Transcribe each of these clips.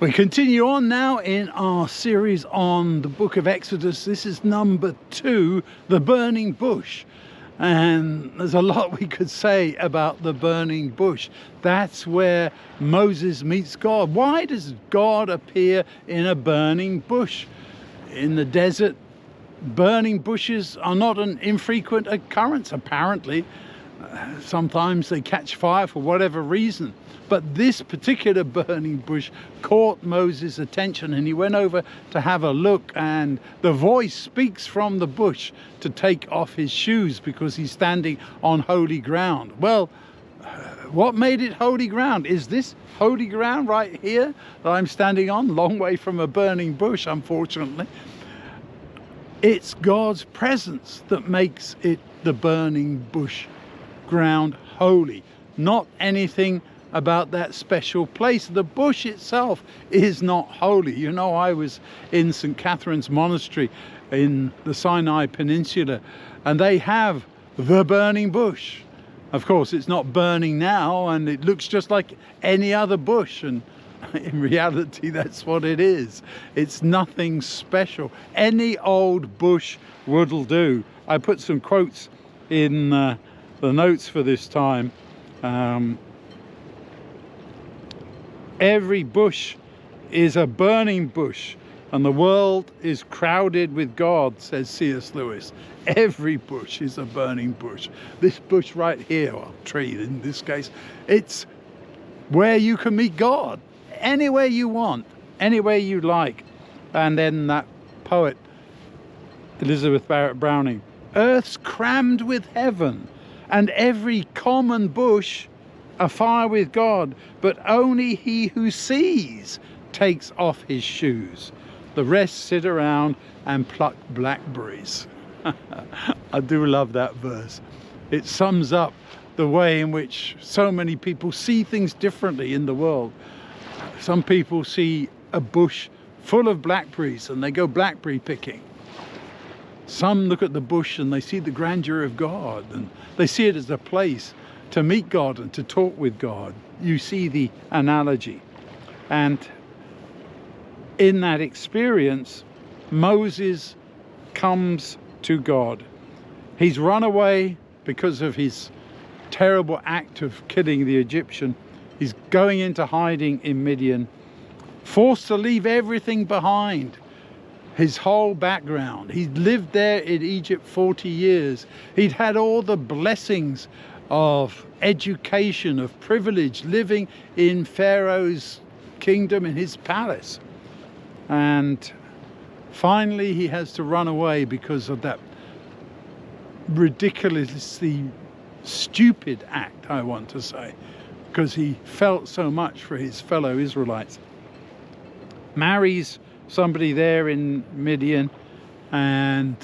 We continue on now in our series on the book of Exodus. This is number 2, the burning bush. And there's a lot we could say about the burning bush. That's where Moses meets God. Why does God appear in a burning bush? In the desert, burning bushes are not an infrequent occurrence, apparently. Sometimes they catch fire for whatever reason. But this particular burning bush caught Moses' attention, and he went over to have a look, and the voice speaks from the bush to take off his shoes because he's standing on holy ground. Well, what made it holy ground? Is this holy ground right here that I'm standing on? Long way from a burning bush, unfortunately. It's God's presence that makes it the burning bush ground holy, not anything about that special place. The bush itself is not holy. You know, I was in St. Catherine's Monastery in the Sinai Peninsula, and they have the burning bush. Of course, it's not burning now, and it looks just like any other bush, and in reality, that's what it is. It's nothing special. Any old bush would do. I put some quotes in the notes for this time. Every bush is a burning bush, and the world is crowded with God, says C.S. Lewis. Every bush is a burning bush. This bush right here, or tree in this case, it's where you can meet God. Anywhere you want, anywhere you like. And then that poet, Elizabeth Barrett Browning, earth's crammed with heaven, and every common bush afire with God, but only he who sees takes off his shoes. The rest sit around and pluck blackberries. I do love that verse. It sums up the way in which so many people see things differently in the world. Some people see a bush full of blackberries and they go blackberry picking. Some look at the bush and they see the grandeur of God, and they see it as a place to meet God and to talk with God. You see the analogy. And in that experience, Moses comes to God. He's run away because of his terrible act of killing the Egyptian. He's going into hiding in Midian, forced to leave everything behind. His whole background. He'd lived there in Egypt 40 years. He'd had all the blessings of education, of privilege, living in Pharaoh's kingdom, in his palace. And finally he has to run away because of that ridiculously stupid act, I want to say, because he felt so much for his fellow Israelites. Marries somebody there in Midian and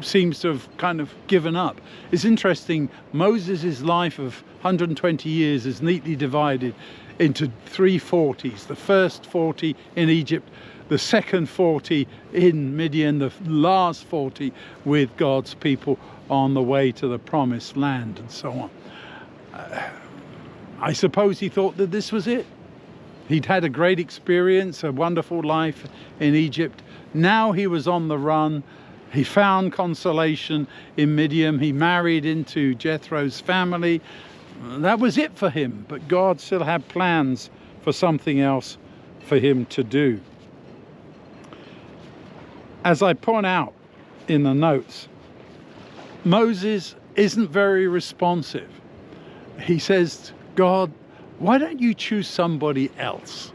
seems to have kind of given up. It's interesting, Moses' life of 120 years is neatly divided into 3 40s. The first 40 in Egypt, the second 40 in Midian, the last 40 with God's people on the way to the promised land, and so on. I suppose he thought that this was it. He'd had a great experience, a wonderful life in Egypt. Now he was on the run. He found consolation in Midian. He married into Jethro's family. That was it for him. But God still had plans for something else for him to do. As I point out in the notes, Moses isn't very responsive. He says, God, why don't you choose somebody else?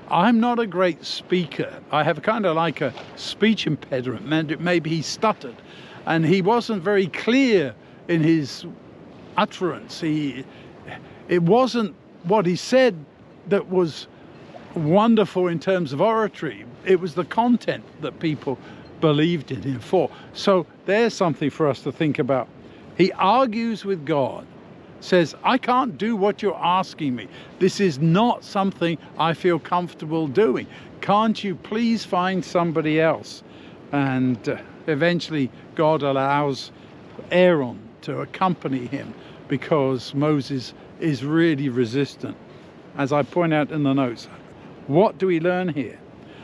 I'm not a great speaker. I have kind of like a speech impediment. Maybe he stuttered, and he wasn't very clear in his utterance. It wasn't what he said that was wonderful in terms of oratory. It was the content that people believed in him for. So there's something for us to think about. He argues with God, says, I can't do what you're asking me. This is not something I feel comfortable doing. Can't you please find somebody else? And eventually God allows Aaron to accompany him because Moses is really resistant. As I point out in the notes, What do we learn here?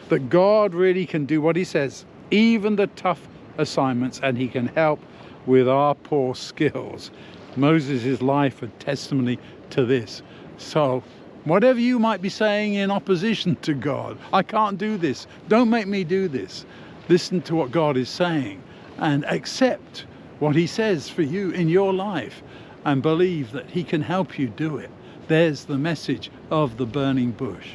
That God really can do what he says, even the tough assignments, and he can help with our poor skills. Moses' life a testimony to this. So whatever you might be saying in opposition to God, I can't do this, don't make me do this, listen to what God is saying and accept what he says for you in your life and believe that he can help you do it. There's the message of the burning bush.